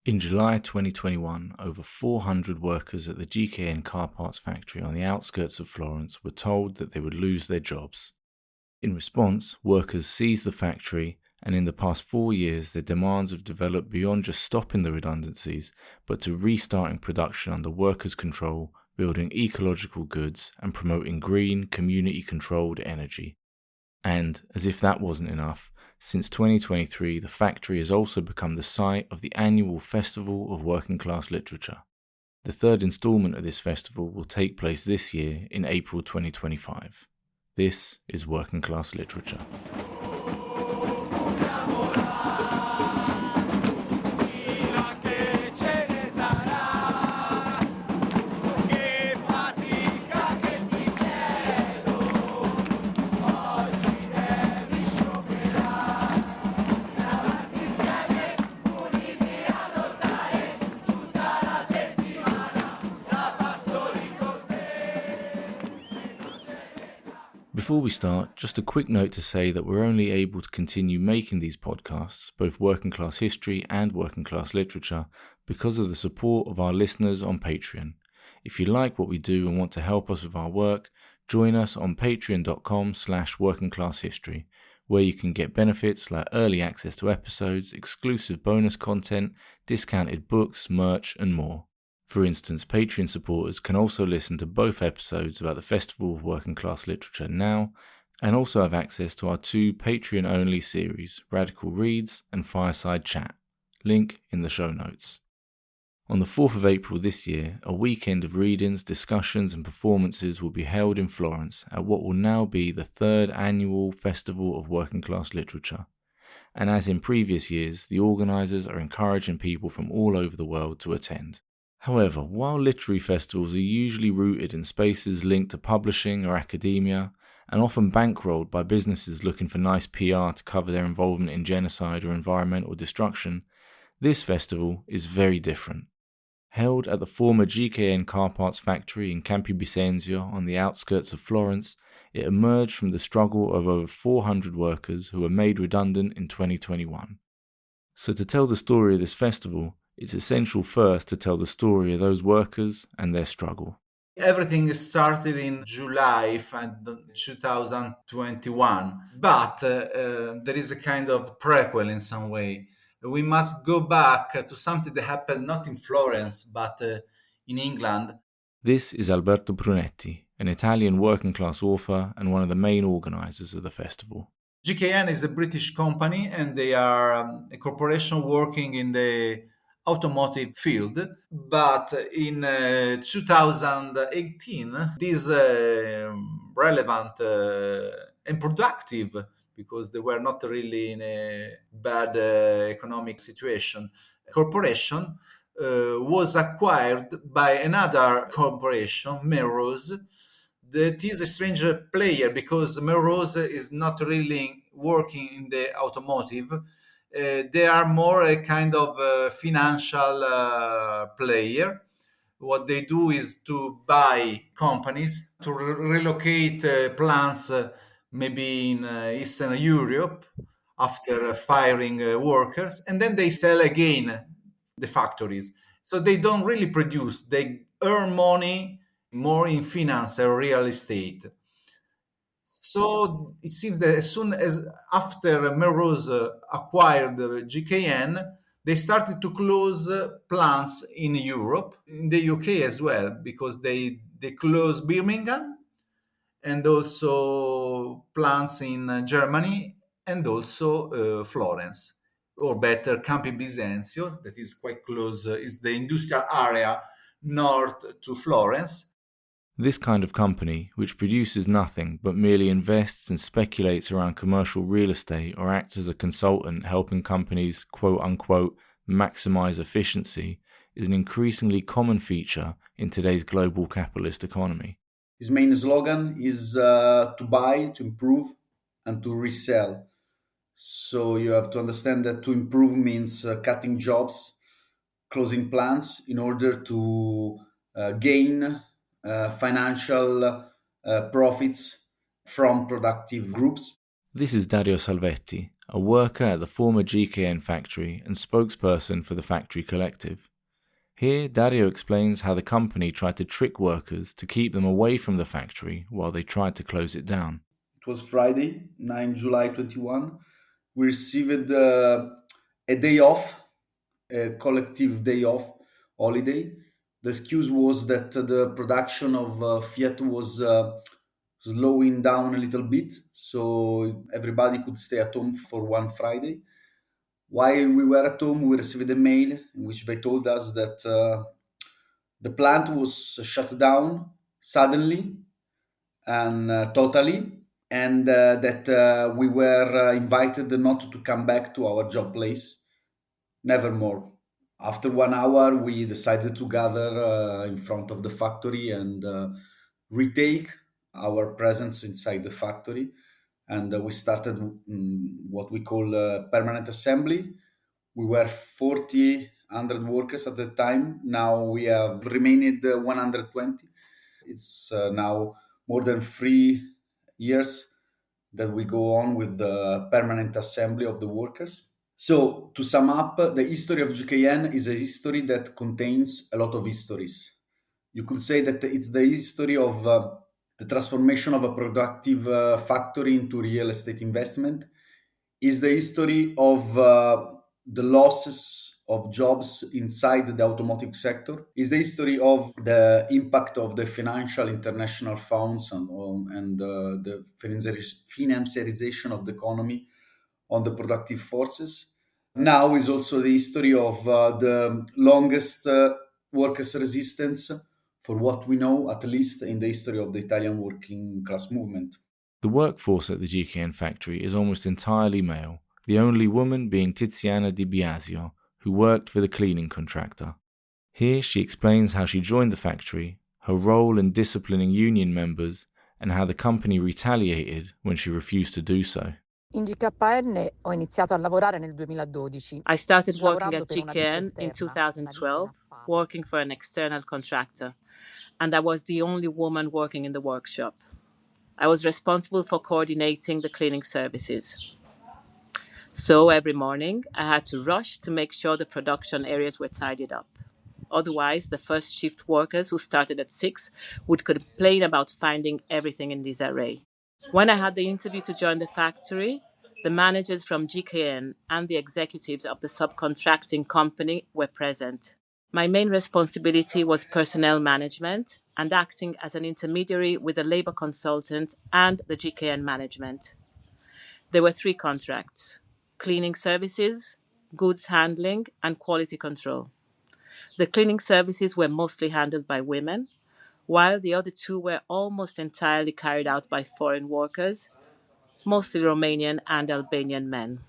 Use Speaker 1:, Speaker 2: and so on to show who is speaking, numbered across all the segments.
Speaker 1: In July 2021, over 400 workers at the GKN car parts factory on the outskirts of Florence were told that they would lose their jobs. In response, workers seized the factory, and in the past 4 years their demands have developed beyond just stopping the redundancies, but to restarting production under workers' control, building ecological goods, and promoting green, community-controlled energy. And, as if that wasn't enough, since 2023, the factory has also become the site of the annual Festival of Working Class Literature. The third instalment of this festival will take place this year in April 2025. This is Working Class Literature. Before we start, just a quick note to say that we're only able to continue making these podcasts, both working class history and working class literature, because of the support of our listeners on Patreon. If you like what we do and want to help us with our work, join us on patreon.com/workingclasshistory, where you can get benefits like early access to episodes, exclusive bonus content, discounted books, merch, and more. For instance, Patreon supporters can also listen to both episodes about the Festival of Working Class Literature now, and also have access to our 2 Patreon-only series, Radical Reads and Fireside Chat. Link in the show notes. On the 4th of April this year, a weekend of readings, discussions and performances will be held in Florence at what will now be the 3rd annual Festival of Working Class Literature. And as in previous years, the organisers are encouraging people from all over the world to attend. However, while literary festivals are usually rooted in spaces linked to publishing or academia, and often bankrolled by businesses looking for nice PR to cover their involvement in genocide or environmental destruction, this festival is very different. Held at the former GKN car parts factory in Campi Bisenzio on the outskirts of Florence, it emerged from the struggle of over 400 workers who were made redundant in 2021. So to tell the story of this festival, it's essential first to tell the story of those workers and their struggle.
Speaker 2: Everything started in July 2021, but there is a kind of prequel in some way. We must go back to something that happened not in Florence, but in England.
Speaker 1: This is Alberto Prunetti, an Italian working class author and one of the main organisers of the festival.
Speaker 2: GKN is a British company, and they are a corporation working in the automotive field. But in 2018, this relevant and productive, because they were not really in a bad economic situation, corporation was acquired by another corporation, Melrose. That is a strange player, because Melrose is not really working in the automotive. They are more a kind of financial player. What they do is to buy companies, to relocate plants, maybe in Eastern Europe, after firing workers, and then they sell again the factories. So they don't really produce, they earn money more in finance or real estate. So it seems that as soon as after Melrose acquired GKN, they started to close plants in Europe, in the UK as well, because they closed Birmingham, and also plants in Germany, and also Florence, or better, Campi Bisenzio, that is quite close, is the industrial area north to Florence.
Speaker 1: This kind of company, which produces nothing but merely invests and speculates around commercial real estate or acts as a consultant helping companies, quote-unquote, maximize efficiency, is an increasingly common feature in today's global capitalist economy.
Speaker 3: His main slogan is to buy, to improve, and to resell. So you have to understand that to improve means cutting jobs, closing plants in order to gain financial profits from productive groups.
Speaker 1: This is Dario Salvetti, a worker at the former GKN factory and spokesperson for the factory collective. Here, Dario explains how the company tried to trick workers to keep them away from the factory while they tried to close it down.
Speaker 3: It was Friday, 9 July 21. We received a day off, a collective day off holiday. The excuse was that the production of Fiat was slowing down a little bit, so everybody could stay at home for one Friday. While we were at home, we received a mail in which they told us that the plant was shut down suddenly and totally, and that we were invited not to come back to our job place, nevermore. After 1 hour, we decided to gather in front of the factory and retake our presence inside the factory. And we started what we call permanent assembly. We were 100 workers at the time. Now we have remained 120. It's now more than 3 years that we go on with the permanent assembly of the workers. So, to sum up, the history of GKN is a history that contains a lot of histories. You could say that it's the history of the transformation of a productive factory into real estate investment, is the history of the losses of jobs inside the automotive sector, is the history of the impact of the financial international funds and the financiarization of the economy on the productive forces. Now is also the history of the longest workers' resistance, for what we know, at least in the history of the Italian working class movement.
Speaker 1: The workforce at the GKN factory is almost entirely male, the only woman being Tiziana di Biasio, who worked for the cleaning contractor. Here she explains how she joined the factory, her role in disciplining union members, and how the company retaliated when she refused to do so.
Speaker 4: In GKN ho iniziato a lavorare nel 2012.
Speaker 5: I started working
Speaker 4: lavorando
Speaker 5: at
Speaker 4: per una ditta
Speaker 5: GKN in
Speaker 4: esterna,
Speaker 5: 2012, working for an external contractor, and I was the only woman working in the workshop. I was responsible for coordinating the cleaning services. So every morning, I had to rush to make sure the production areas were tidied up. Otherwise, the first shift workers who started at 6 would complain about finding everything in disarray. When I had the interview to join the factory, the managers from GKN and the executives of the subcontracting company were present. My main responsibility was personnel management and acting as an intermediary with the labor consultant and the GKN management. There were 3 contracts: cleaning services, goods handling, and quality control. The cleaning services were mostly handled by women, while the other 2 were almost entirely carried out by foreign workers, mostly Romanian and Albanian men.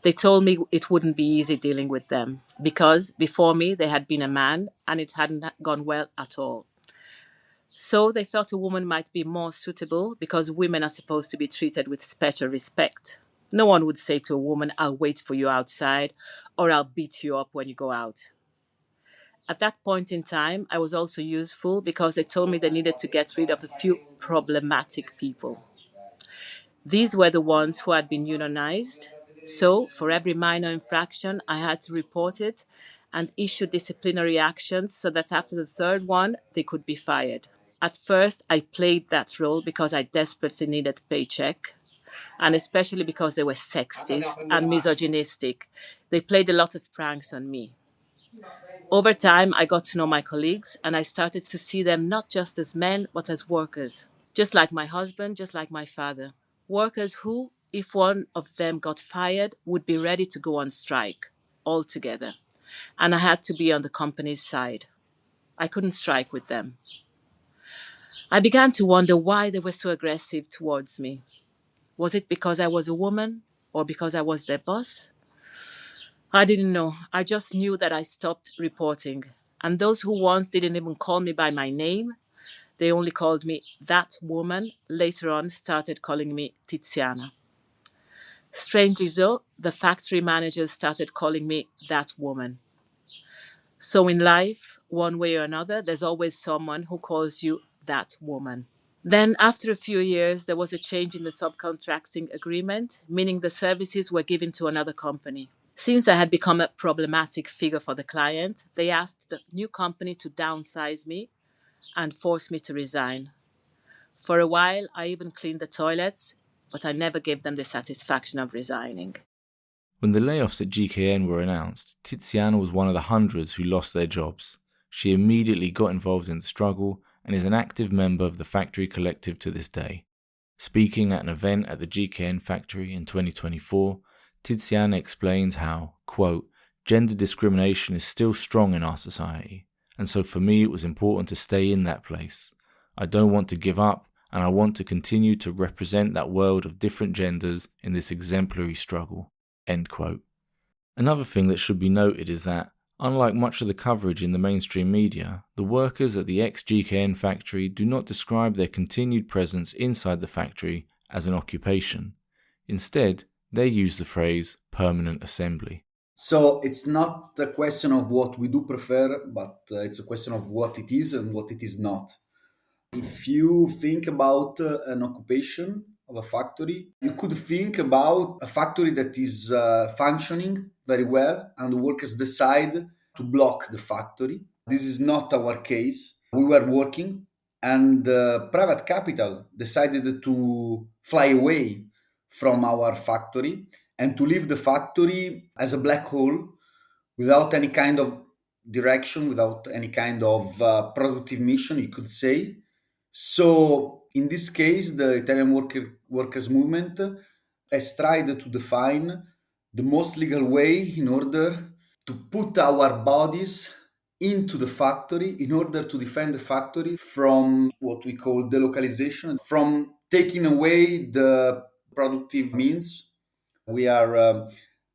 Speaker 5: They told me it wouldn't be easy dealing with them because before me there had been a man and it hadn't gone well at all. So they thought a woman might be more suitable because women are supposed to be treated with special respect. No one would say to a woman, "I'll wait for you outside," or "I'll beat you up when you go out." At that point in time, I was also useful because they told me they needed to get rid of a few problematic people. These were the ones who had been unionized. So for every minor infraction, I had to report it and issue disciplinary actions so that after the 3rd one, they could be fired. At first, I played that role because I desperately needed a paycheck, and especially because they were sexist and misogynistic. They played a lot of pranks on me. Over time, I got to know my colleagues, and I started to see them not just as men, but as workers. Just like my husband, just like my father. Workers who, if one of them got fired, would be ready to go on strike altogether. And I had to be on the company's side. I couldn't strike with them. I began to wonder why they were so aggressive towards me. Was it because I was a woman or because I was their boss? I didn't know. I just knew that I stopped reporting. And those who once didn't even call me by my name, they only called me that woman, later on started calling me Tiziana. Strangely though, the factory managers started calling me that woman. So in life, one way or another, there's always someone who calls you that woman. Then, after a few years, there was a change in the subcontracting agreement, meaning the services were given to another company. Since I had become a problematic figure for the client, they asked the new company to downsize me and force me to resign. For a while, I even cleaned the toilets, but I never gave them the satisfaction of resigning.
Speaker 1: When the layoffs at GKN were announced, Tiziana was one of the hundreds who lost their jobs. She immediately got involved in the struggle and is an active member of the factory collective to this day. Speaking at an event at the GKN factory in 2024, Tiziana explains how, quote, gender discrimination is still strong in our society, and so for me it was important to stay in that place. I don't want to give up, and I want to continue to represent that world of different genders in this exemplary struggle. End quote. Another thing that should be noted is that, unlike much of the coverage in the mainstream media, the workers at the ex-GKN factory do not describe their continued presence inside the factory as an occupation. Instead, they use the phrase permanent assembly.
Speaker 3: So it's not a question of what we do prefer, but it's a question of what it is and what it is not. If you think about an occupation of a factory, you could think about a factory that is functioning very well and the workers decide to block the factory. This is not our case. We were working and private capital decided to fly away from our factory and to leave the factory as a black hole without any kind of direction, without any kind of productive mission, you could say. So, in this case, the Italian workers' movement has tried to define the most legal way in order to put our bodies into the factory in order to defend the factory from what we call delocalization, from taking away the productive means. We are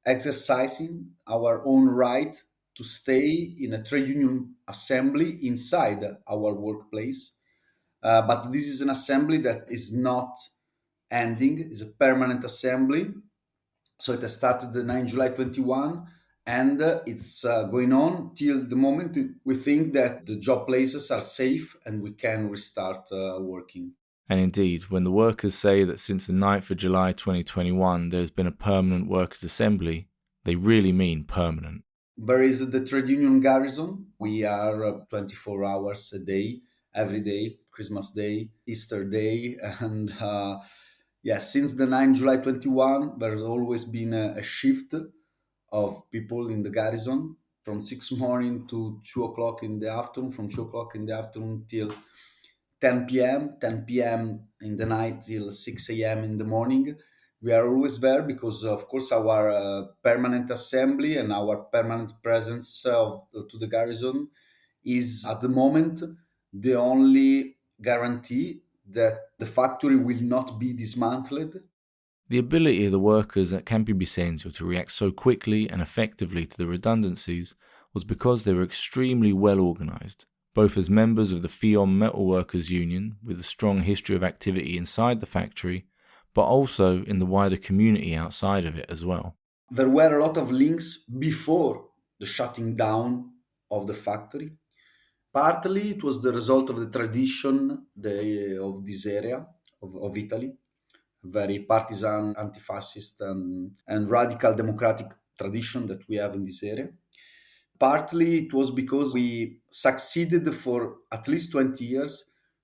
Speaker 3: exercising our own right to stay in a trade union assembly inside our workplace. But this is an assembly that is not ending, is a permanent assembly. So it has started the 9 July 21 and it's going on till the moment we think that the job places are safe and we can restart working.
Speaker 1: And indeed, when the workers say that since the 9th of July 2021 there has been a permanent workers' assembly, they really mean permanent.
Speaker 3: There is the trade union garrison. We are 24 hours a day, every day, Christmas Day, Easter Day. And since the 9 July 21, there's always been a shift of people in the garrison from 6 morning to 2 o'clock in the afternoon, from 2 o'clock in the afternoon till 10 p.m., 10 p.m. in the night till 6 a.m. in the morning. We are always there because, of course, our permanent assembly and our permanent presence to the garrison is, at the moment, the only guarantee that the factory will not be dismantled.
Speaker 1: The ability of the workers at Campi Bisenzio to react so quickly and effectively to the redundancies was because they were extremely well organised, both as members of the FIOM Metal Workers Union with a strong history of activity inside the factory, but also in the wider community outside of it as well.
Speaker 3: There were a lot of links before the shutting down of the factory. Partly it was the result of the tradition of this area of Italy, very partisan, anti-fascist and radical democratic tradition that we have in this area. Partly it was because we succeeded for at least 20 years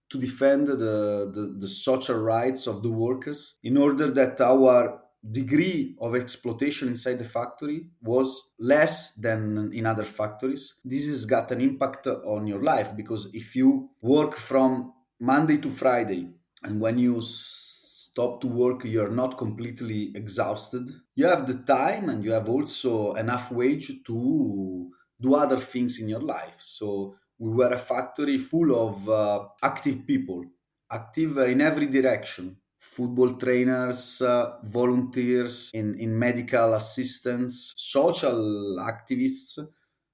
Speaker 3: to defend the social rights of the workers in order that our degree of exploitation inside the factory was less than in other factories. This has got an impact on your life because if you work from Monday to Friday and when you stop to work, you're not completely exhausted. You have the time and you have also enough wage to do other things in your life. So we were a factory full of active people, active in every direction. Football trainers, volunteers in medical assistance, social activists.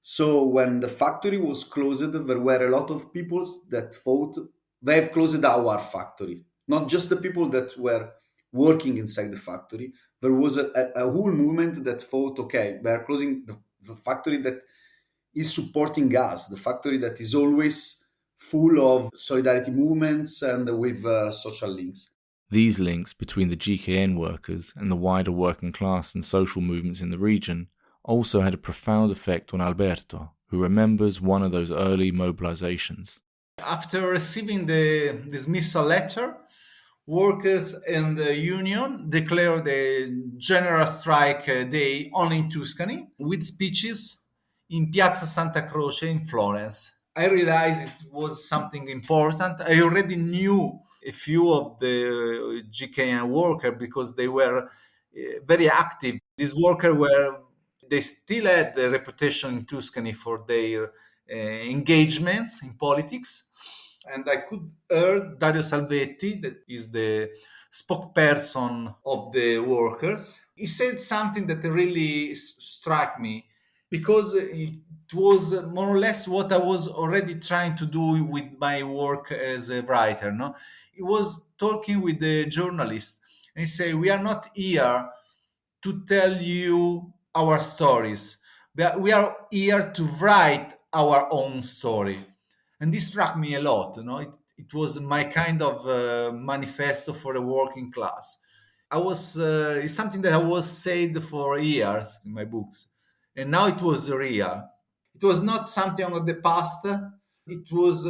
Speaker 3: So when the factory was closed, there were a lot of people that thought they've closed our factory. Not just the people that were working inside the factory. There was a whole movement that thought, okay, we are closing the factory that is supporting us, the factory that is always full of solidarity movements and with social links.
Speaker 1: These links between the GKN workers and the wider working class and social movements in the region also had a profound effect on Alberto, who remembers one of those early mobilizations.
Speaker 2: After receiving the dismissal letter, workers and the union declared a general strike day only in Tuscany with speeches in Piazza Santa Croce in Florence. I realized it was something important. I already knew a few of the GKN workers because they were very active. These workers they still had the reputation in Tuscany for their engagements in politics. And I could hear Dario Salvetti, that is the spokesperson of the workers. He said something that really struck me because it was more or less what I was already trying to do with my work as a writer. No, he was talking with the journalist and he said, "We are not here to tell you our stories. We are here to write our own story." And this struck me a lot. It was my kind of manifesto for the working class. It's something that I was said for years in my books, and now it was real. It was not something of the past. It was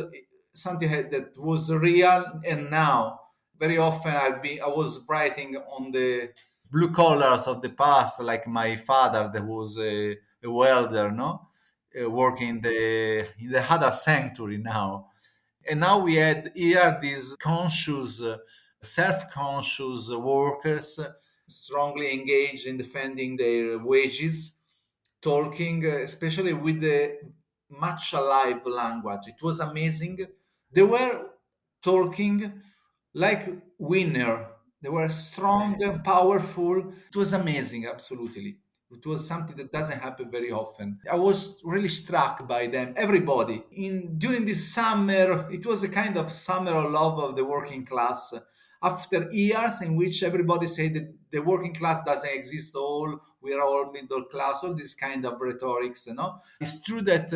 Speaker 2: something that was real, and now very often I was writing on the blue collars of the past, like my father, that was a welder, no, working in the other century now. And now we had here these conscious, self-conscious workers strongly engaged in defending their wages, talking, especially with the much alive language. It was amazing. They were talking like winner. They were strong and powerful. It was amazing, absolutely. It was something that doesn't happen very often. I was really struck by them, everybody. During this summer, it was a kind of summer of love of the working class. After years in which everybody said that the working class doesn't exist all, we are all middle class, all this kind of rhetorics, It's true that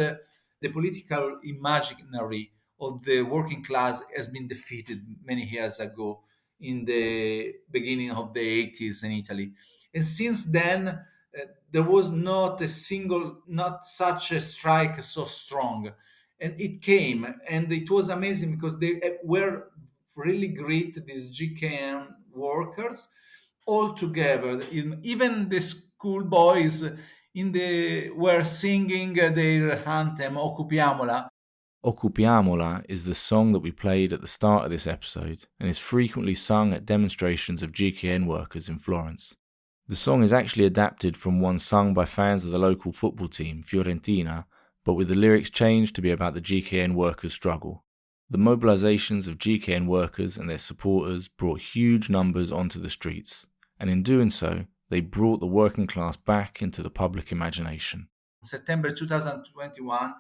Speaker 2: the political imaginary of the working class has been defeated many years ago in the beginning of the 80s in Italy. And since then, there was not such a strike so strong. And it came, and it was amazing because they were really great, these GKN workers, all together. Even the school boys were singing their anthem, Occupiamola.
Speaker 1: Occupiamola is the song that we played at the start of this episode and is frequently sung at demonstrations of GKN workers in Florence. The song is actually adapted from one sung by fans of the local football team, Fiorentina, but with the lyrics changed to be about the GKN workers' struggle. The mobilizations of GKN workers and their supporters brought huge numbers onto the streets, and in doing so, they brought the working class back into the public imagination.
Speaker 2: September 2021,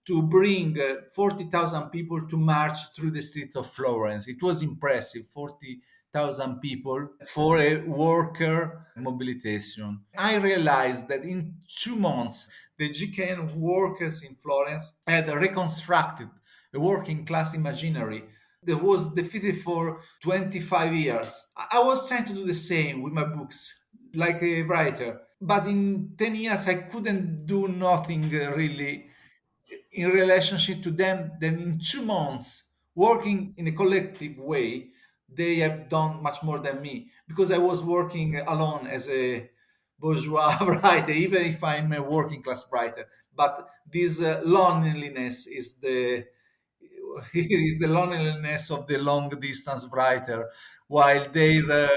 Speaker 2: to bring 40,000 people to march through the streets of Florence. It was impressive, 40,000 people for a worker mobilization. I realized that in 2 months, the GKN workers in Florence had reconstructed a working class imaginary that was defeated for 25 years. I was trying to do the same with my books, like a writer. But in 10 years, I couldn't do nothing really in relationship to them. Then in 2 months, working in a collective way, they have done much more than me because I was working alone as a bourgeois writer, even if I'm a working class writer. But this loneliness is the loneliness of the long distance writer, while their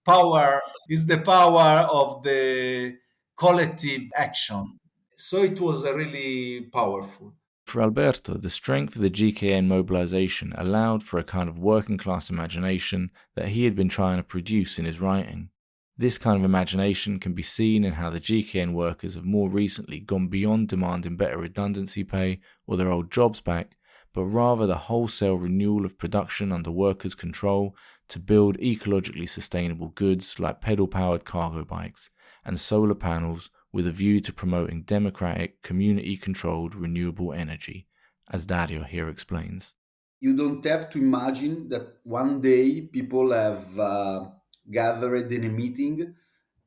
Speaker 2: power is the power of the collective action. So it was really powerful.
Speaker 1: For Alberto, the strength of the GKN mobilization allowed for a kind of working class imagination that he had been trying to produce in his writing. This kind of imagination can be seen in how the GKN workers have more recently gone beyond demanding better redundancy pay or their old jobs back, but rather the wholesale renewal of production under workers' control to build ecologically sustainable goods like pedal-powered cargo bikes and solar panels with a view to promoting democratic, community-controlled renewable energy, as Dario here explains.
Speaker 3: You don't have to imagine that one day people have gathered in a meeting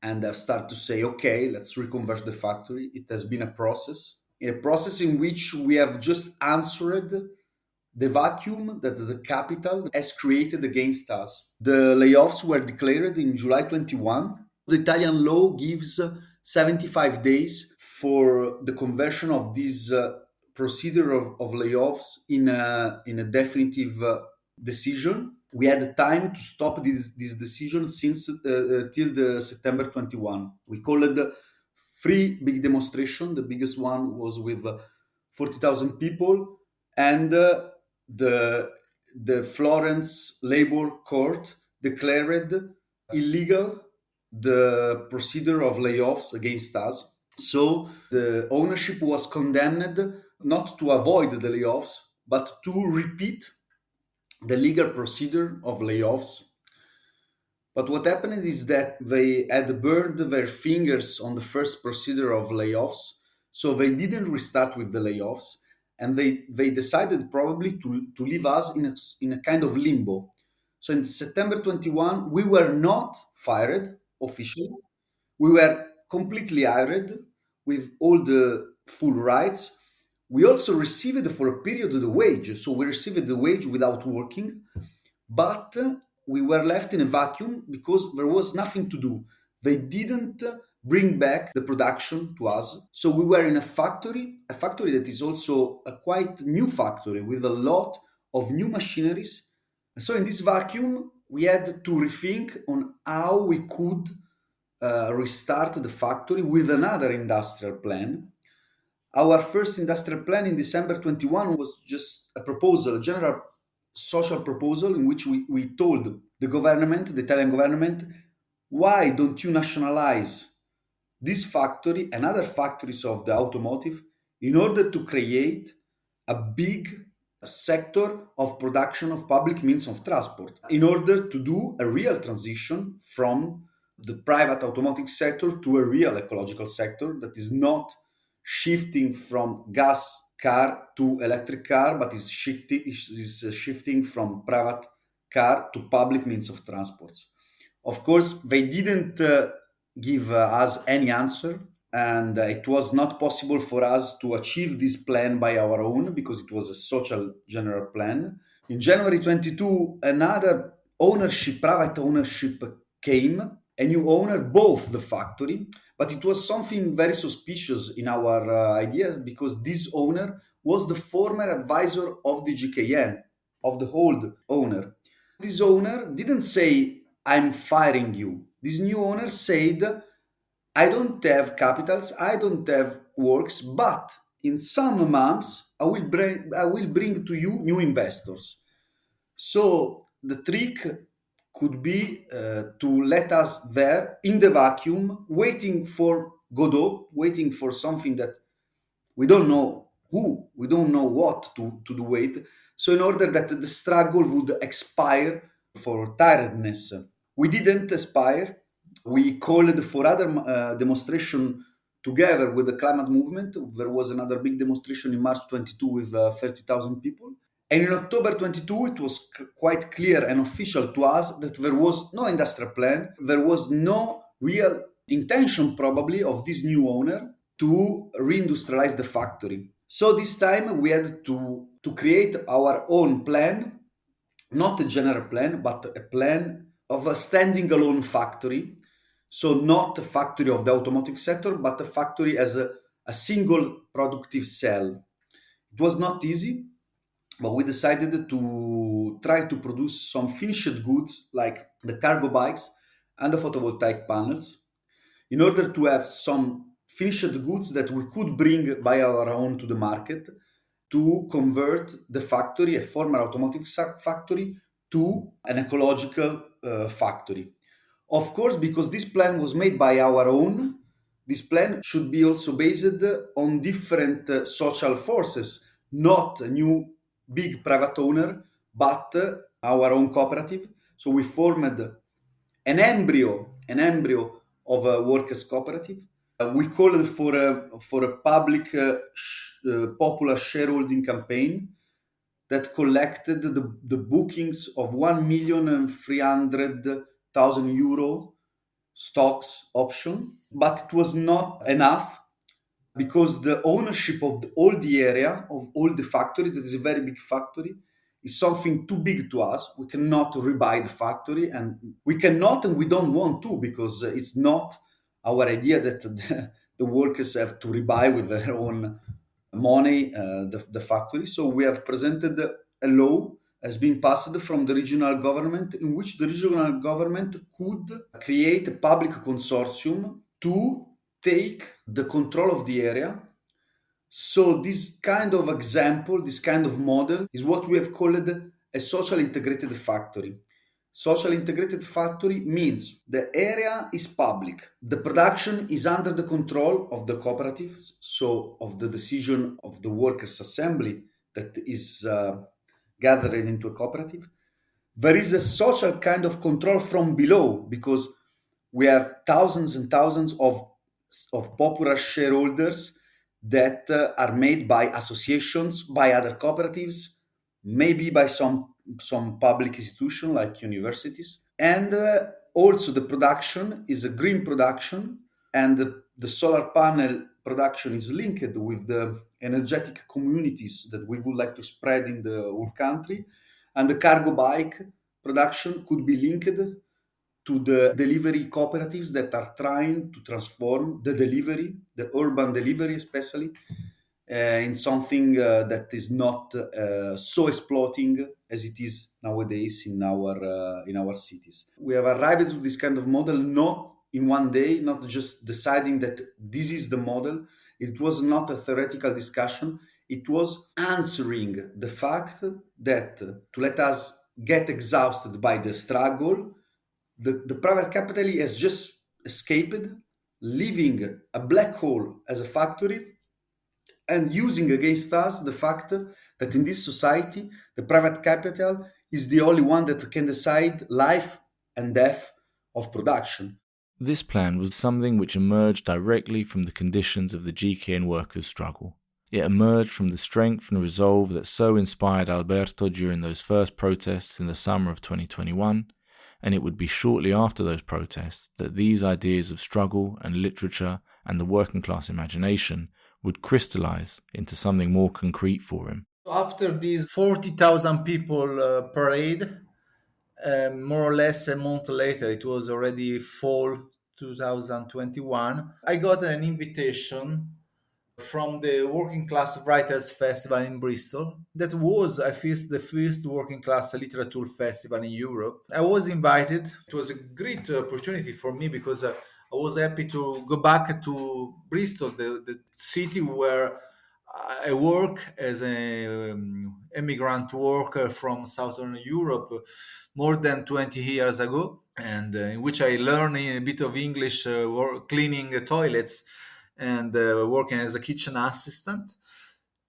Speaker 3: and have started to say, okay, let's reconvert the factory. It has been a process in which we have just answered the vacuum that the capital has created against us. The layoffs were declared in July 21. The Italian law gives 75 days for the conversion of this procedure of layoffs in a definitive decision. We had time to stop this decision since till the September 21. We called it 3 big demonstration. The biggest one was with 40,000 people, and the Florence Labor Court declared illegal the procedure of layoffs against us. So the ownership was condemned not to avoid the layoffs, but to repeat the legal procedure of layoffs. But what happened is that they had burned their fingers on the first procedure of layoffs, so they didn't restart with the layoffs, and they decided probably to leave us in a kind of limbo. So in September 21, we were not fired officially. We were completely hired with all the full rights. We also received for a period the wage. So we received the wage without working, but we were left in a vacuum because there was nothing to do. They didn't bring back the production to us. So we were in a factory that is also a quite new factory with a lot of new machineries. And so in this vacuum, we had to rethink on how we could restart the factory with another industrial plan. Our first industrial plan in December 21 was just a proposal, a general social proposal in which we told the government, the Italian government, why don't you nationalize this factory and other factories of the automotive in order to create a big sector of production of public means of transport, in order to do a real transition from the private automotive sector to a real ecological sector that is not shifting from gas car to electric car, but is shifting from private car to public means of transport. Of course, they didn't give us any answer, and it was not possible for us to achieve this plan by our own because it was a social general plan. In January 22, another private ownership came. A new owner bought the factory, but it was something very suspicious in our idea because this owner was the former advisor of the GKN, of the old owner. This owner didn't say, I'm firing you. This new owner said, I don't have capitals, I don't have works, but in some months I will bring to you new investors. So the trick could be to let us there in the vacuum, waiting for Godot, waiting for something that we don't know who, we don't know what to do wait. So in order that the struggle would expire for tiredness. We didn't expire. We called for other demonstration together with the climate movement. There was another big demonstration in March 22 with 30,000 people. And in October 22, it was quite clear and official to us that there was no industrial plan. There was no real intention probably of this new owner to reindustrialize the factory. So this time we had to create our own plan, not a general plan, but a plan of a standing alone factory. So not a factory of the automotive sector, but a factory as a single productive cell. It was not easy, but we decided to try to produce some finished goods like the cargo bikes and the photovoltaic panels in order to have some finished goods that we could bring by our own to the market to convert the factory, a former automotive factory, to an ecological factory. Of course, because this plan was made by our own, this plan should be also based on different social forces, not a new big private owner, but our own cooperative. So we formed an embryo of a workers' cooperative We called for a public popular shareholding campaign that collected the bookings of 1,300,000 euro stocks option, but it was not enough because the ownership of all the area of all the factory, that is a very big factory, is something too big to us. We cannot rebuy the factory, and we cannot, and we don't want to, because it's not our idea that the workers have to rebuy with their own money the factory. So we have presented a law has been passed from the regional government, in which the regional government could create a public consortium to take the control of the area. So this kind of example, this kind of model is what we have called a social integrated factory. Social integrated factory means the area is public. The production is under the control of the cooperatives, so of the decision of the workers' assembly that is gathered into a cooperative. There is a social kind of control from below, because we have thousands and thousands of popular shareholders that are made by associations, by other cooperatives, maybe by some public institution like universities. And also the production is a green production, and the solar panel production is linked with the energetic communities that we would like to spread in the whole country. And the cargo bike production could be linked to the delivery cooperatives that are trying to transform the delivery, the urban delivery especially, in something that is not so exploiting as it is nowadays in our cities. We have arrived to this kind of model not in one day, not just deciding that this is the model. It was not a theoretical discussion. It was answering the fact that to let us get exhausted by the struggle, the private capital has just escaped, leaving a black hole as a factory, and using against us the fact that in this society, the private capital is the only one that can decide life and death of production.
Speaker 1: This plan was something which emerged directly from the conditions of the GKN workers' struggle. It emerged from the strength and resolve that so inspired Alberto during those first protests in the summer of 2021, and it would be shortly after those protests that these ideas of struggle and literature and the working class imagination would crystallize into something more concrete for him.
Speaker 2: After this 40,000 people parade, more or less a month later, it was already fall 2021, I got an invitation from the Working Class Writers Festival in Bristol. That was, I think, the first working class literature festival in Europe. I was invited. It was a great opportunity for me because I was happy to go back to Bristol, the city where I work as an immigrant worker from Southern Europe more than 20 years ago, and in which I learned a bit of English, cleaning toilets and working as a kitchen assistant.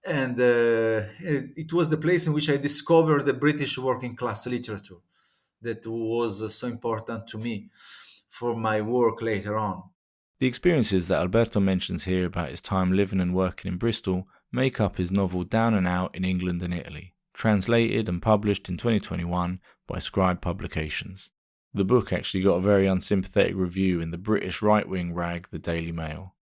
Speaker 2: And it was the place in which I discovered the British working class literature that was so important to me for my work later on.
Speaker 1: The experiences that Alberto mentions here about his time living and working in Bristol make up his novel Down and Out in England and Italy, translated and published in 2021 by Scribe Publications. The book actually got a very unsympathetic review in the British right-wing rag The Daily Mail.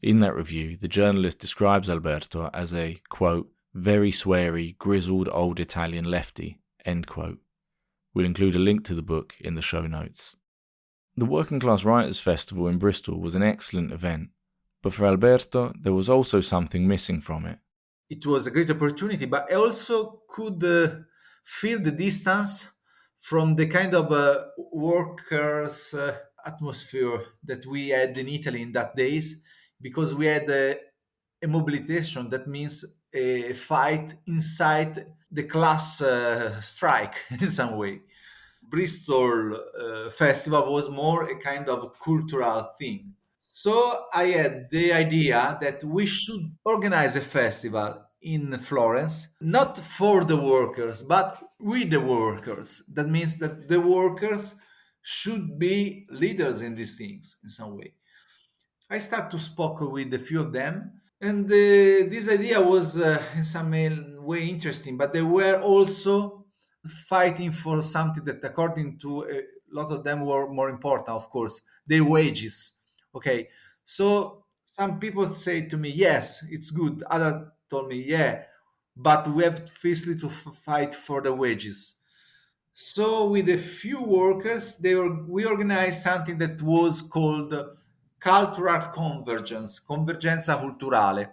Speaker 1: In that review, the journalist describes Alberto as a, quote, very sweary, grizzled old Italian lefty, end quote. We'll include a link to the book in the show notes. The Working Class Writers Festival in Bristol was an excellent event, but for Alberto, there was also something missing from it.
Speaker 2: It was a great opportunity, but I also could feel the distance from the kind of workers' atmosphere that we had in Italy in that days, because we had a mobilization, that means a fight inside the class strike in some way. Bristol festival was more a kind of cultural thing. So I had the idea that we should organize a festival in Florence, not for the workers, but with the workers. That means that the workers should be leaders in these things in some way. I start to speak with a few of them, and this idea was in some way interesting, but they were also fighting for something that, according to a lot of them, were more important, of course, their wages. Okay, so some people say to me, yes, it's good. Others told me, yeah, but we have firstly to fight for the wages. So, with a few workers, we organized something that was called cultural convergence, convergenza culturale.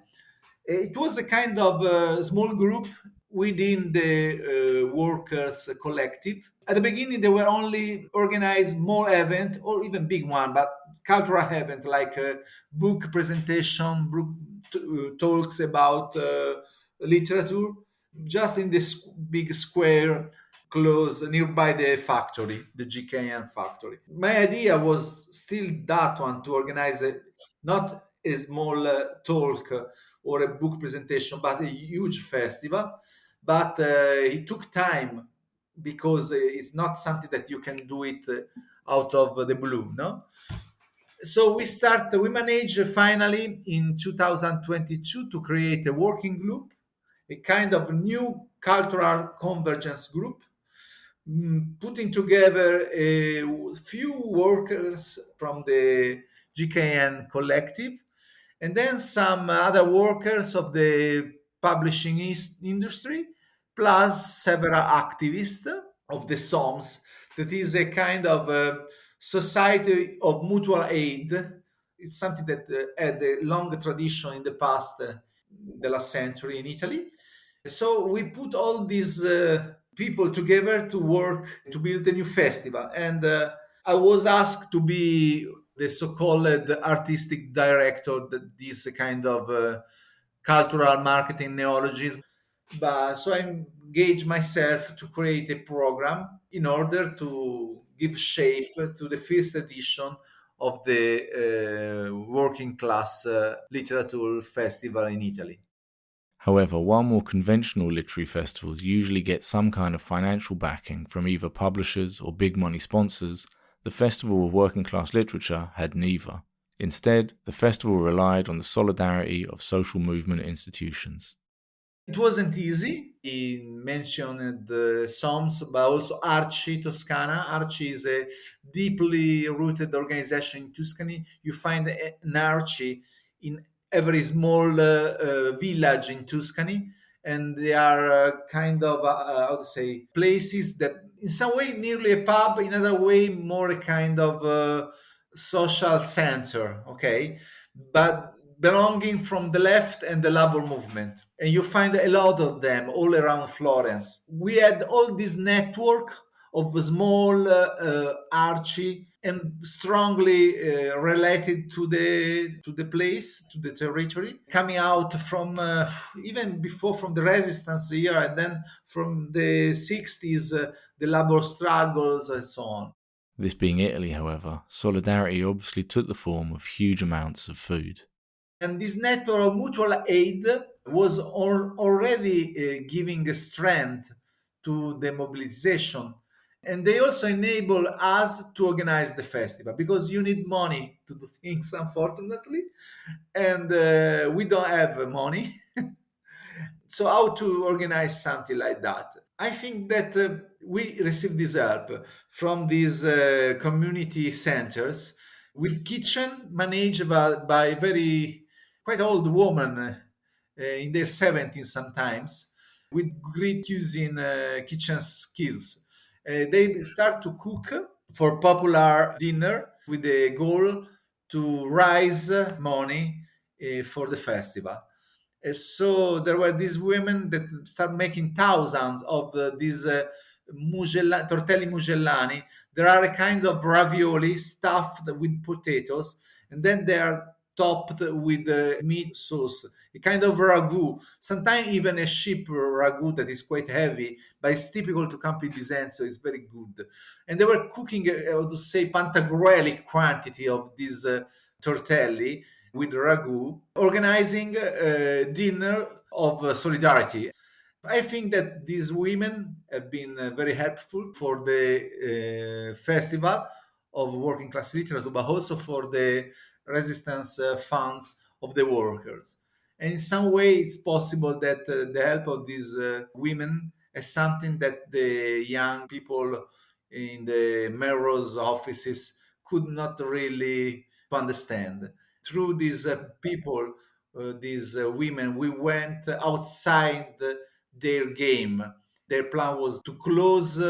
Speaker 2: It was a kind of small group within the workers collective. At the beginning, they were only organized small event or even big one, but cultural event like book presentation, book talks about literature, just in this big square close nearby the factory, the GKN factory. My idea was still that one, to organize not a small talk or a book presentation, but a huge festival. But it took time because it's not something that you can do it out of the blue, no? So we managed finally in 2022 to create a working group, a kind of new cultural convergence group, putting together a few workers from the GKN collective, and then some other workers of the publishing industry, plus several activists of the SOMS, that is a kind of society of mutual aid. It's something that had a long tradition in the past, the last century in Italy. So we put all these people together to work to build a new festival. And I was asked to be the so-called artistic director, this kind of cultural marketing neologism. But so I engaged myself to create a program in order to give shape to the first edition of the working class literature festival in Italy.
Speaker 1: However, while more conventional literary festivals usually get some kind of financial backing from either publishers or big money sponsors, the Festival of Working Class Literature had neither. Instead, the festival relied on the solidarity of social movement institutions.
Speaker 2: It wasn't easy. He mentioned the SOMS, but also Arci Toscana. Arci is a deeply rooted organization in Tuscany. You find an Arci in every small village in Tuscany, and they are kind of how to say, places that in some way nearly a pub, in other way more a kind of social center. Okay, but belonging from the left and the labor movement. And you find a lot of them all around Florence. We had all this network of small archie and strongly related to the place, to the territory, coming out from even before, from the resistance here, and then from the 60s, the labor struggles and so on.
Speaker 1: This being Italy, however, solidarity obviously took the form of huge amounts of food.
Speaker 2: And this network of mutual aid was already giving strength to the mobilization. And they also enable us to organize the festival, because you need money to do things, unfortunately. And we don't have money. So, how to organize something like that? I think that we received this help from these community centers with kitchen managed by very quite old woman in their 70s sometimes, with great cuisine kitchen skills. They start to cook for popular dinner with the goal to raise money for the festival. So there were these women that start making thousands of these tortelli mugellani. There are a kind of ravioli stuffed with potatoes, and then they are topped with meat sauce, a kind of ragu. Sometimes even a sheep ragu that is quite heavy, but it's typical to Campi Bisenzio. It's very good. And they were cooking, I would say, pantagruelic quantity of these tortelli with ragu, organizing a dinner of solidarity. I think that these women have been very helpful for the festival of working class literature, but also for the resistance funds of the workers. And in some way, it's possible that the help of these women is something that the young people in the mayor's offices could not really understand. Through these people, these women, we went outside their game. Their plan was to close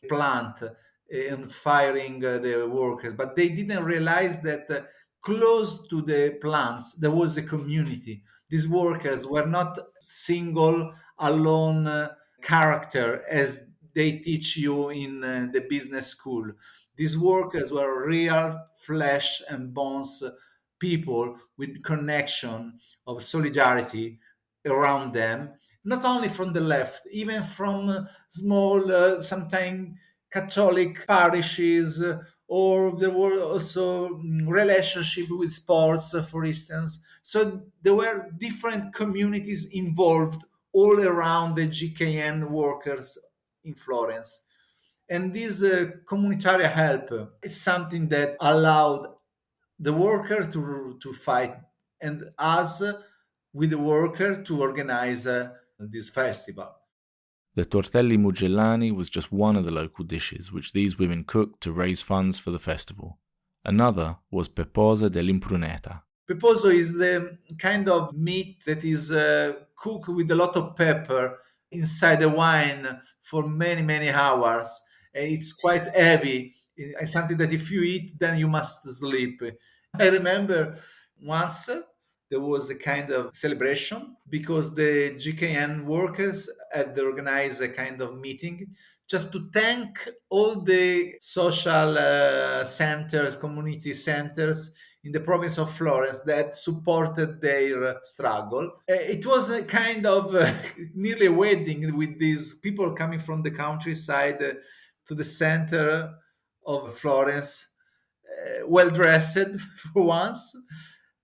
Speaker 2: plant and firing the workers, but they didn't realize that close to the plants there was a community. These workers were not single, alone character as they teach you in the business school. These workers were real flesh and bones people with connection of solidarity around them, not only from the left, even from small, sometimes Catholic parishes, or there were also relationship with sports, for instance. So there were different communities involved all around the GKN workers in Florence. And this communitarian help is something that allowed the worker to fight and us with the worker to organize this festival.
Speaker 1: The tortelli mugellani was just one of the local dishes which these women cooked to raise funds for the festival. Another was peposa dell'impruneta.
Speaker 2: Peposo is the kind of meat that is cooked with a lot of pepper inside the wine for many, many hours. It's quite heavy. It's something that if you eat, then you must sleep. I remember once there was a kind of celebration because the GKN workers had organized a kind of meeting just to thank all the social centers, community centers in the province of Florence that supported their struggle. It was a kind of nearly a wedding with these people coming from the countryside to the center of Florence, well dressed for once.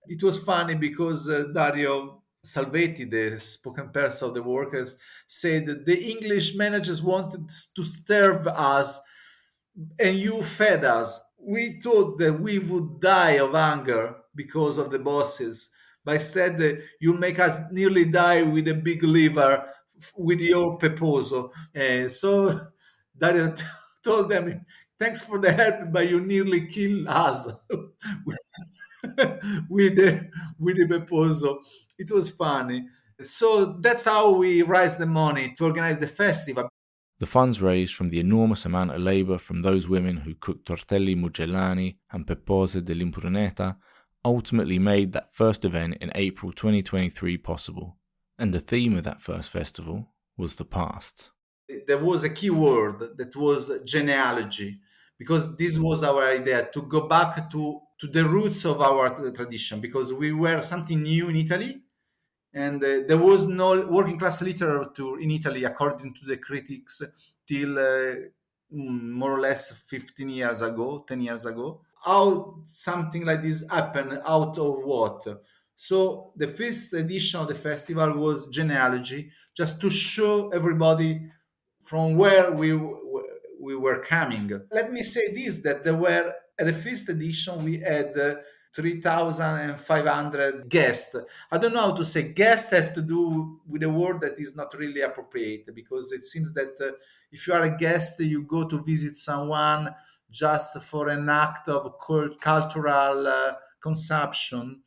Speaker 2: It was funny because Dario Salvetti, the spoken person of the workers, said that the English managers wanted to starve us and you fed us. We thought that we would die of hunger because of the bosses, but instead you make us nearly die with a big liver with your peposo. So Dario told them, thanks for the help, but you nearly killed us with the peposo. It was funny. So that's how we raised the money to organize the festival.
Speaker 1: The funds raised from the enormous amount of labour from those women who cooked tortelli mugellani and pepose dell'impruneta ultimately made that first event in April 2023 possible. And the theme of that first festival was the past.
Speaker 2: There was a key word that was genealogy, because this was our idea to go back to the roots of our tradition, because we were something new in Italy. And there was no working class literature in Italy, according to the critics, till more or less 15 years ago, 10 years ago. How something like this happened, out of what? So the first edition of the festival was genealogy, just to show everybody from where we were coming. Let me say this, that there were, at the first edition, we had 3,500 guests. I don't know how to say guest has to do with a word that is not really appropriate, because it seems that if you are a guest, you go to visit someone just for an act of cultural consumption.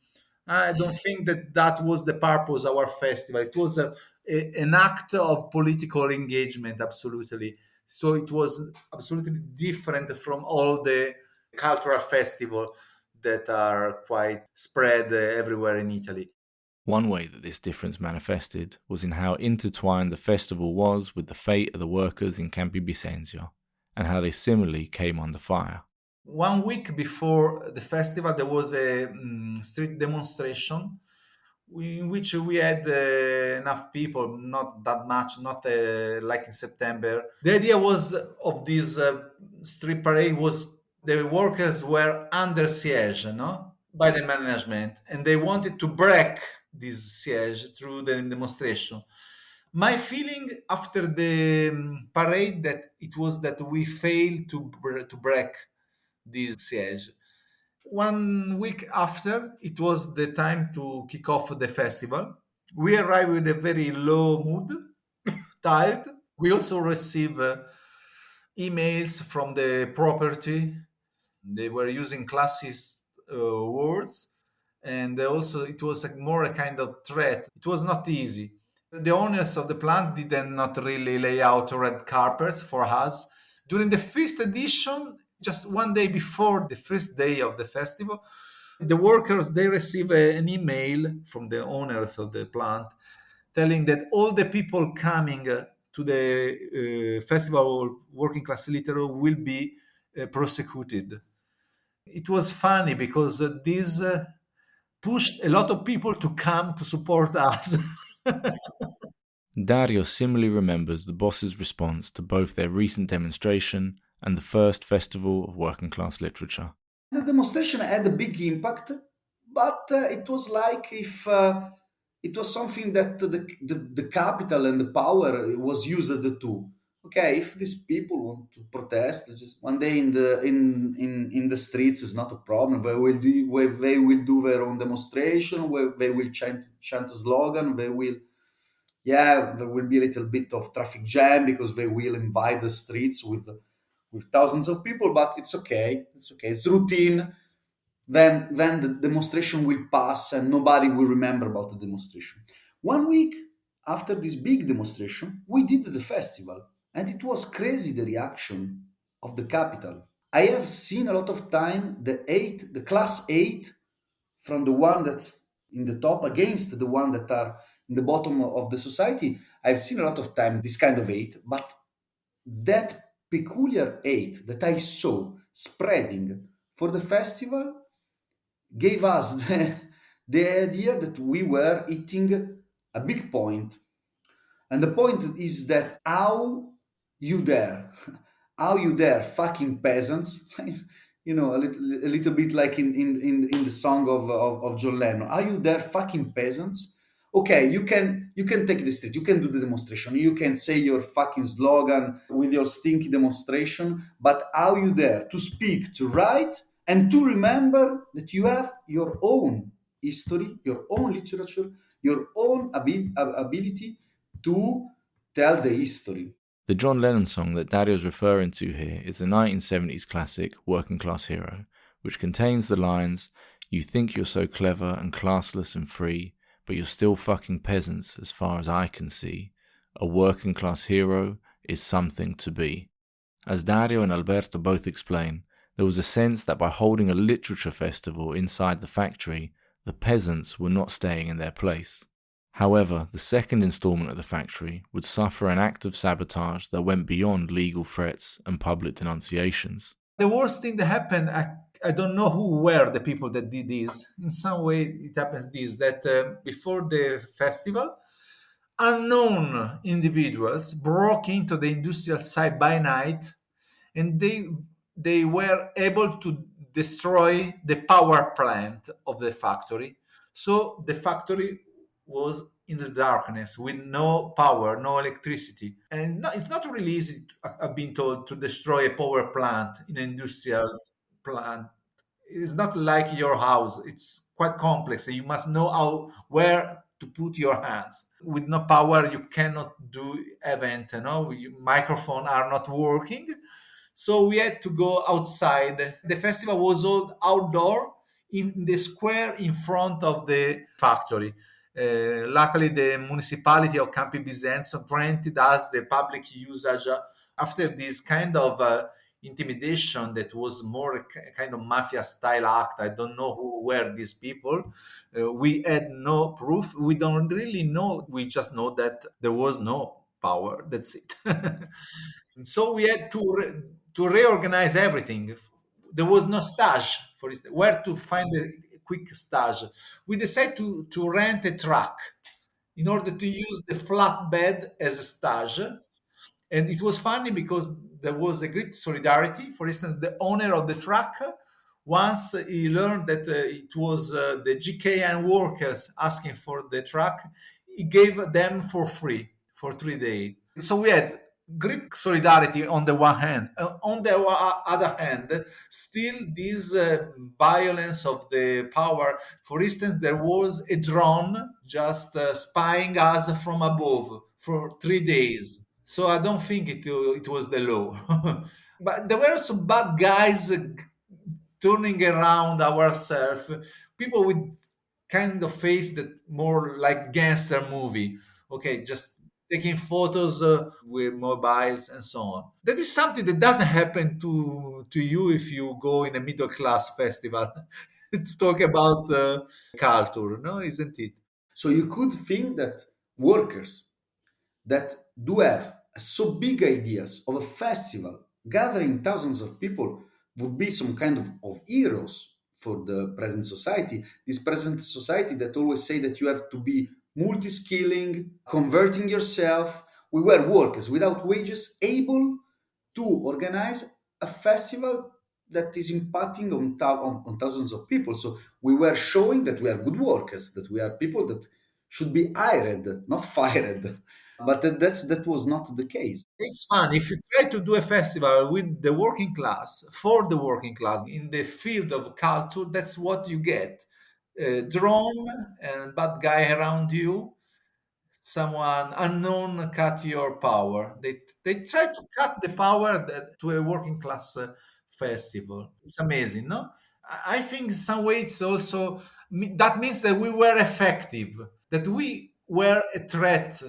Speaker 2: I don't think that that was the purpose of our festival. It was an act of political engagement, absolutely. So it was absolutely different from all the cultural festivals that are quite spread everywhere in Italy.
Speaker 1: One way that this difference manifested was in how intertwined the festival was with the fate of the workers in Campi Bisenzio, and how they similarly came under fire.
Speaker 2: 1 week before the festival, there was a street demonstration in which we had enough people, not that much, not like in September. The idea was of this street parade was the workers were under siege, no, by the management, and they wanted to break this siege through the demonstration. My feeling after the parade that it was that we failed to break this siege. 1 week after, it was the time to kick off the festival. We arrived with a very low mood, tired. We also received emails from the property. They were using classist words, and also it was more a kind of threat. It was not easy. The owners of the plant did not really lay out red carpets for us. During the first edition, just 1 day before the first day of the festival, the workers they receive an email from the owners of the plant telling that all the people coming to the festival working class literature will be prosecuted. It was funny because this pushed a lot of people to come to support us.
Speaker 1: Dario similarly remembers the boss's response to both their recent demonstration and the first festival of working class literature.
Speaker 3: The demonstration had a big impact, but it was like if it was something that the capital and the power was used to. Okay, if these people want to protest, just one day in the streets is not a problem. They will do their own demonstration, where they will chant a slogan. There will be a little bit of traffic jam because they will invade the streets with thousands of people, but it's okay. It's okay. It's routine. Then the demonstration will pass and nobody will remember about the demonstration. 1 week after this big demonstration, we did the festival, and it was crazy the reaction of the capital. I have seen a lot of time the class 8 from the one that's in the top against the one that are in the bottom of the society. I've seen a lot of time this kind of 8, but that peculiar 8 that I saw spreading for the festival gave us the idea that we were hitting a big point. And the point is that you dare, how you dare, fucking peasants, a little bit like in the song of John Lennon, how you dare, fucking peasants. Okay, you can take the street, you can do the demonstration, you can say your fucking slogan with your stinky demonstration, but how you dare to speak, to write, and to remember that you have your own history, your own literature, your own ability to tell the history.
Speaker 1: The John Lennon song that Dario's referring to here is the 1970s classic Working Class Hero, which contains the lines, "You think you're so clever and classless and free, but you're still fucking peasants as far as I can see. A working class hero is something to be." As Dario and Alberto both explain, there was a sense that by holding a literature festival inside the factory, the peasants were not staying in their place. However, the second installment of the factory would suffer an act of sabotage that went beyond legal threats and public denunciations.
Speaker 2: The worst thing that happened, I don't know who were the people that did this. In some way, it happens this, that before the festival, unknown individuals broke into the industrial site by night, and they were able to destroy the power plant of the factory. So the factory was in the darkness with no power, no electricity. And it's not really easy, I've been told, to destroy a power plant in an industrial plant. It's not like your house. It's quite complex. You must know where to put your hands. With no power, you cannot do event. Microphones are not working. So we had to go outside. The festival was held outdoor in the square in front of the factory. Luckily, the municipality of Campi Bisenzio granted us the public usage after this kind of intimidation that was more a kind of mafia style act. I don't know who were these people. We had no proof. We don't really know. We just know that there was no power. That's it. So we had to reorganize everything. There was no stage, for instance, where to find a quick stage. We decided to rent a truck in order to use the flatbed as a stage. And it was funny because there was a great solidarity. For instance, the owner of the truck, once he learned that it was the GKN workers asking for the truck, he gave them for free for 3 days. So we had great solidarity on the one hand. On the other hand, still this violence of the power. For instance, there was a drone just spying us from above for 3 days. So I don't think it was the law. But there were some bad guys turning around ourselves, people with kind of face that more like gangster movie. Okay, just taking photos with mobiles and so on. That is something that doesn't happen to you if you go in a middle class festival to talk about culture, no, isn't it?
Speaker 3: So you could think that workers that do have so big ideas of a festival gathering thousands of people would be some kind of heroes for the present society. This present society that always say that you have to be multi-skilling, converting yourself. We were workers without wages able to organize a festival that is impacting on thousands of people. So we were showing that we are good workers, that we are people that should be hired, not fired. But that was not the case.
Speaker 2: It's fun if you try to do a festival with the working class, for the working class in the field of culture. That's what you get: a drone and bad guy around you, someone unknown cut your power. They try to cut the power to a working class festival. It's amazing, no? I think in some way it's also that means that we were effective, that we were a threat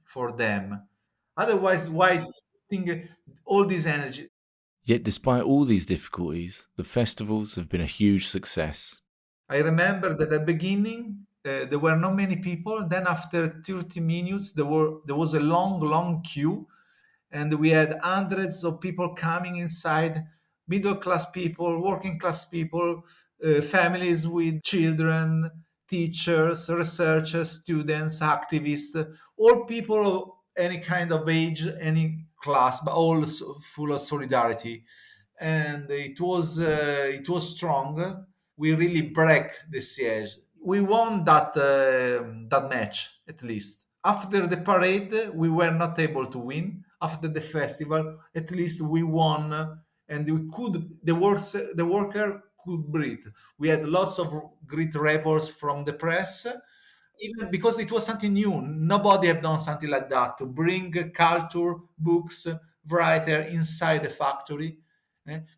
Speaker 2: for them. Otherwise, why putting all this energy?
Speaker 1: Yet despite all these difficulties, the festivals have been a huge success.
Speaker 2: I remember that at the beginning there were not many people. Then after 30 minutes, there was a long queue, and we had hundreds of people coming inside. Middle class people, working class people, families with children, teachers, researchers, students, activists, all people of any kind of age, any class, but all full of solidarity. And it was strong. We really break the siege. We won that match at least. After the parade, we were not able to win. After the festival, at least we won, and we could. The worker could breathe. We had lots of great reports from the press, even because it was something new. Nobody had done something like that to bring culture, books, writer inside the factory.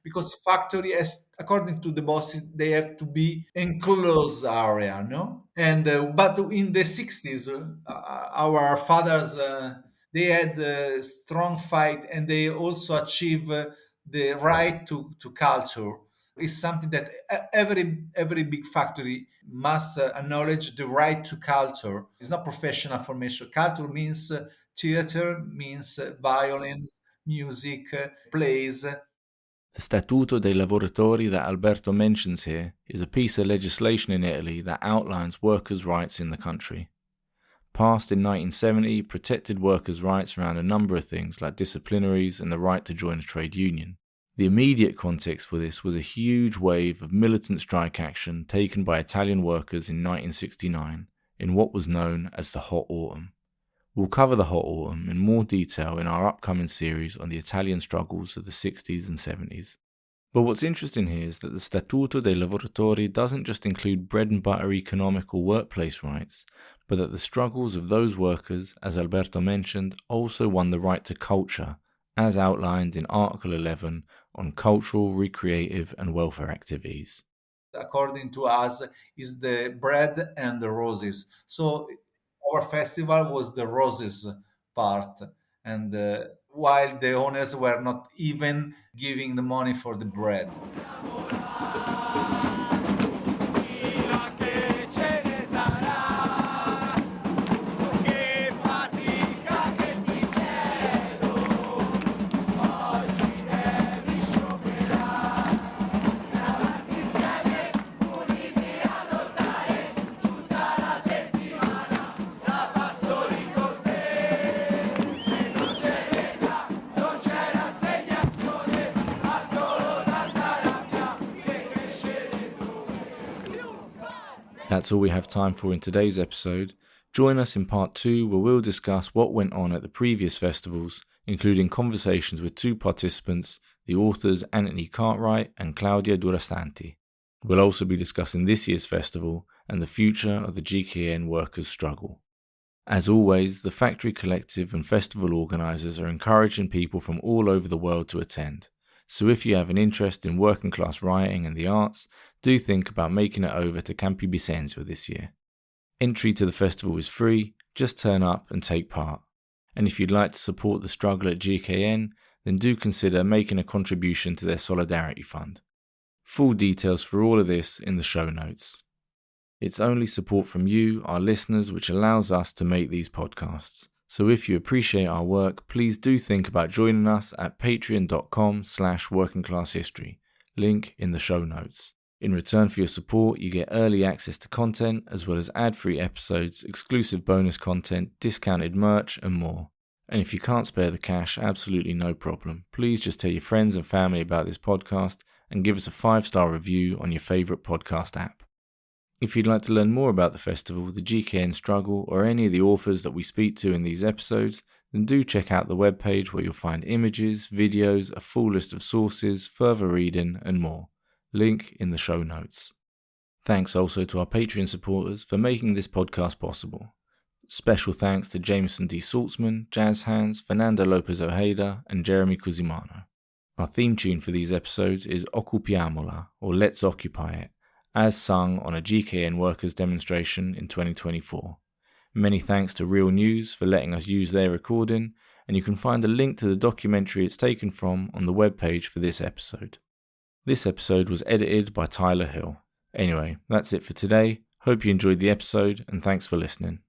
Speaker 2: Because factory, as according to the bosses, they have to be enclosed area, no? And but in the 60s, our fathers they had a strong fight, and they also achieve the right to culture. It's something that every big factory must acknowledge the right to culture. It's not professional formation. Culture means theater, means violence, music, plays.
Speaker 1: The Statuto dei Lavoratori that Alberto mentions here is a piece of legislation in Italy that outlines workers' rights in the country. Passed in 1970, protected workers' rights around a number of things like disciplinaries and the right to join a trade union. The immediate context for this was a huge wave of militant strike action taken by Italian workers in 1969 in what was known as the Hot Autumn. We'll cover the Hot Autumn in more detail in our upcoming series on the Italian struggles of the 60s and 70s. But what's interesting here is that the Statuto dei Lavoratori doesn't just include bread and butter economic or workplace rights, but that the struggles of those workers, as Alberto mentioned, also won the right to culture, as outlined in Article 11 on cultural, recreative and welfare activities.
Speaker 2: According to us, is the bread and the roses. So our festival was the roses part, and while the owners were not even giving the money for the bread.
Speaker 1: That's all we have time for in today's episode. Join us in part 2 where we'll discuss what went on at the previous festivals, including conversations with 2 participants, the authors Anthony Cartwright and Claudia Durastanti. We'll also be discussing this year's festival and the future of the GKN workers' struggle. As always, the Factory Collective and festival organisers are encouraging people from all over the world to attend, so if you have an interest in working class writing and the arts, do think about making it over to Campi Bisenzio this year. Entry to the festival is free, just turn up and take part. And if you'd like to support the struggle at GKN, then do consider making a contribution to their Solidarity Fund. Full details for all of this in the show notes. It's only support from you, our listeners, which allows us to make these podcasts. So if you appreciate our work, please do think about joining us at patreon.com/workingclasshistory, link in the show notes. In return for your support, you get early access to content, as well as ad-free episodes, exclusive bonus content, discounted merch, and more. And if you can't spare the cash, absolutely no problem. Please just tell your friends and family about this podcast and give us a 5-star review on your favourite podcast app. If you'd like to learn more about the festival, the GKN struggle, or any of the authors that we speak to in these episodes, then do check out the webpage where you'll find images, videos, a full list of sources, further reading, and more. Link in the show notes. Thanks also to our Patreon supporters for making this podcast possible. Special thanks to Jameson D. Saltzman, Jazz Hands, Fernando Lopez Ojeda, and Jeremy Cusimano. Our theme tune for these episodes is Occupiamola, or Let's Occupy It, as sung on a GKN workers' demonstration in 2024. Many thanks to Real News for letting us use their recording, and you can find a link to the documentary it's taken from on the webpage for this episode. This episode was edited by Tyler Hill. Anyway, that's it for today. Hope you enjoyed the episode, and thanks for listening.